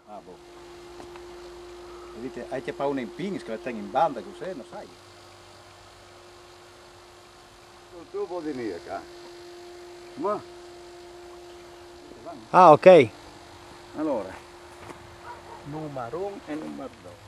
Ah, boh. Dite, hai che fare un impegno che la tengo in banda così, non sai. Un tubo di mica. Ma Ah, ok. allora, numero 1 e numero 2.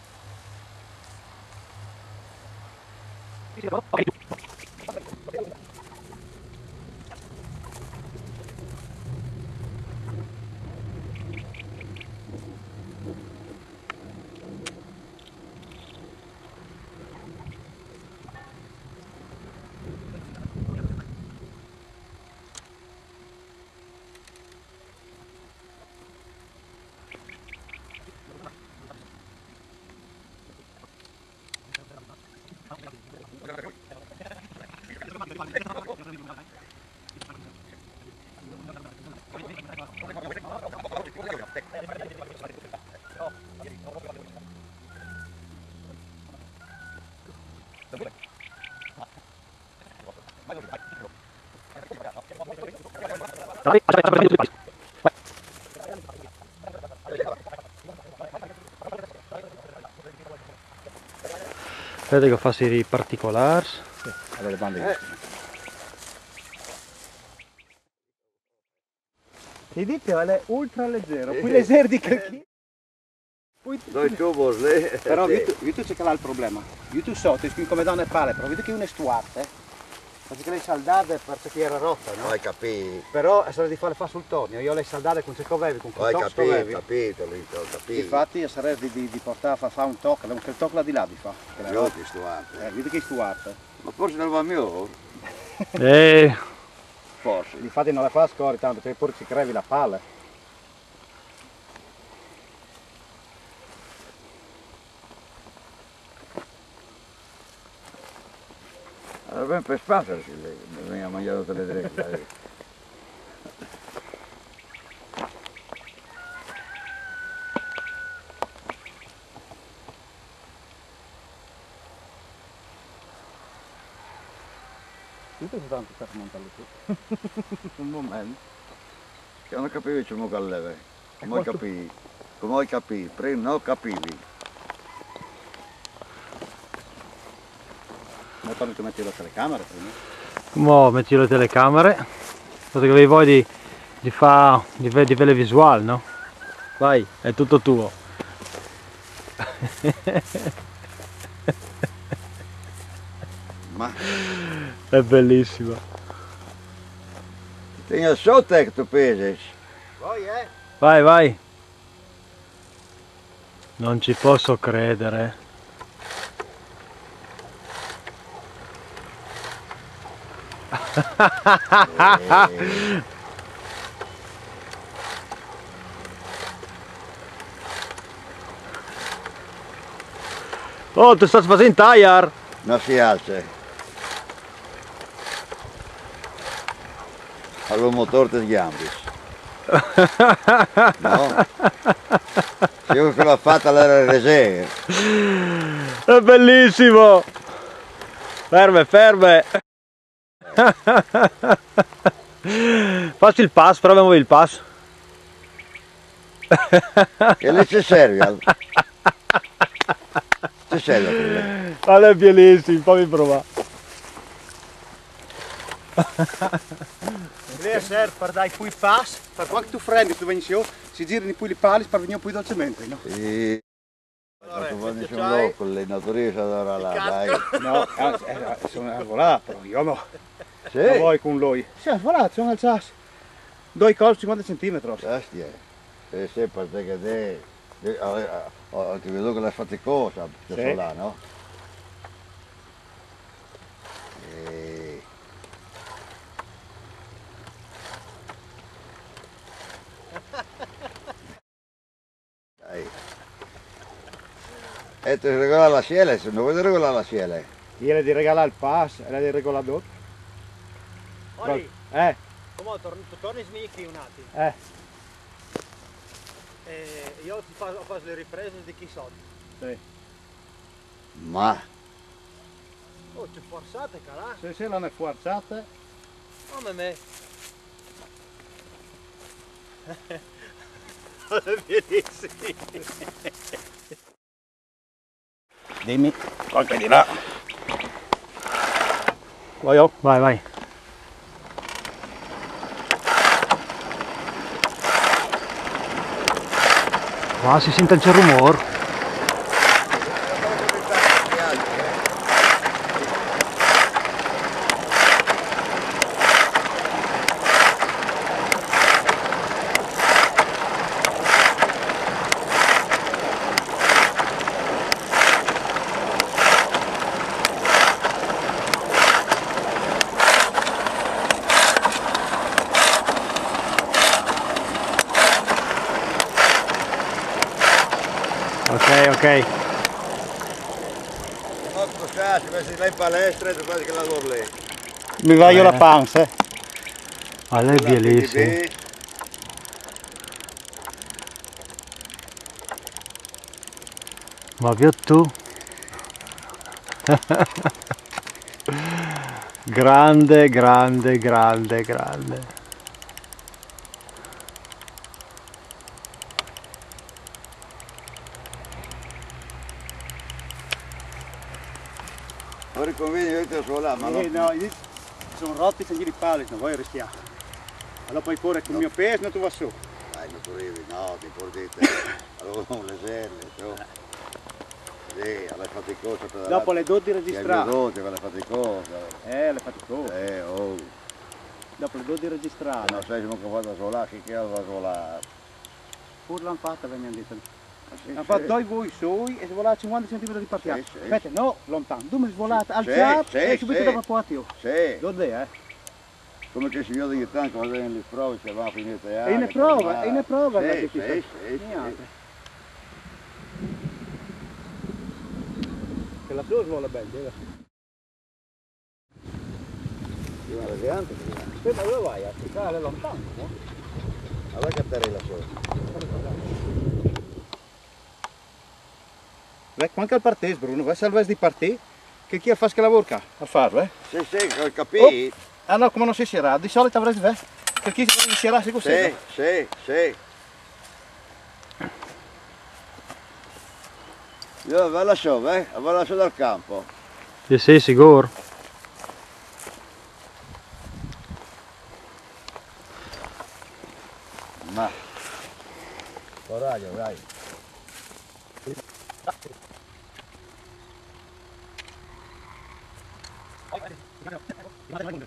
Aspetta che faccio i particolari. Sì, allora le bande. Ti dico, è ultra leggero, più leggero di che. doi tubo lì. Però visto c'è che là il problema. Io tu so, ti come donne pale, però vedo che uno è stuarte. Perché le saldate perché era rotta, no? Hai capito? Però sarebbe di fare sul tornio, io le saldate con ciò avevi, con quel Hai tocco capito, avevi. capito, Lito, ho capito. Infatti sarebbe di portare a fare un tocco, perché il tocco là di là vi fa. Io ti sto anche. Vedi che è stuarte. Ma forse non va mio? Forse. Infatti non la fa scorri tanto, perché pure ci crevi la palla. Era ben per spazio che veniva mangiato tutte le tre. Io penso tanto per montarlo su. Un momento. Che non capivi ciò che leve. Come capivi? Come capivi? Prima non capivi. Ma torni tu metti la telecamera prima. Mo metti le telecamere. Perché avevi voglia di fare di vedere visuale, no? Vai, è tutto tuo. Ma È bellissimo. tieni sotto che tu pesi. Vuoi Vai, vai. Non ci posso credere. Oh, tu stai facendo tire? Non si alza. Allora motore ti gambis. No? Io che l'ho fatta alla reserva. È bellissimo! Ferme, ferme! Facci il pass, però muovi il pass. E lì ci serve. Ci serve. Allora è bellissimo, fammi provare. Lei serve per dare poi pass, per quando tu frendi, tu vieni su, si girano poi i pali per venire poi dolcemente, no? Sì. Allora, quando c'è un loco, le naturiste allora là, dai. No, sono arvolato, però io no. Sì. Non vuoi con lui. Sì, arvolato, sono alzato. Due colpi 50 cm. Ostia. Sì, perché te ti vedo che l'hai faticosa, questo là, no? Dai. E ti regola la sciele, se non vuoi regolare la sciele. Io le di regalare il pass e le di regalare dopo. Oli, come torni smichi un attimo. Io ti faccio le riprese di chi so. Sì. Ma Oh, c'è forzate, carà. Se non è forzata. Come me. Pienissimi. Dimmi qualche di là. Voglio? Vai, vai. Qua si sente già il rumore. Ok. Non scusate, se messi là in palestra e trovate che lavoro lì. Mi voglio la panza. Ma lei è bellissima. Ma più tu? Grande. Non riconviene io te solo là, ma no. No, sono rotti se gli pali, non voglio rischiare. Allora poi pure con il mio peso non tu va su. Dai, non correvi, no, ti portite. Allora non le serve, tu. Sì, alla faticosa per la... Dopo le 12 registrate. Quella faticosa. Le faticose. Oh. Dopo le 12 registrate. Non sai se non ho fatto solo che va solo. Pur l'hanno fatta, mi hanno detto. Sì, Hanno fatto due voi sui e svolate 50 cm di partenza. Sì. Aspetta, no, lontano. Tu mi svolate, alzate e subito dopo porti. Sì. Dove Come che si vede ogni tanto quando è nelle prove che va a finire te. E ne prova. Sì. Che la sua svola bella. Io una elegante. Aspetta, dove vai? A cercare lontano, no? Allora cattare la sua. Ecco anche al partez, Bruno, vai salvare di partì, che chi fa che lavora a farlo, Sì, ho capito. Ah no, come non si sierà, di solito avresti fatto, che chi si sierà si così. Sì. Io ve la so, dal campo. Sì, sicuro. Ma. Coraggio, dai. Vai.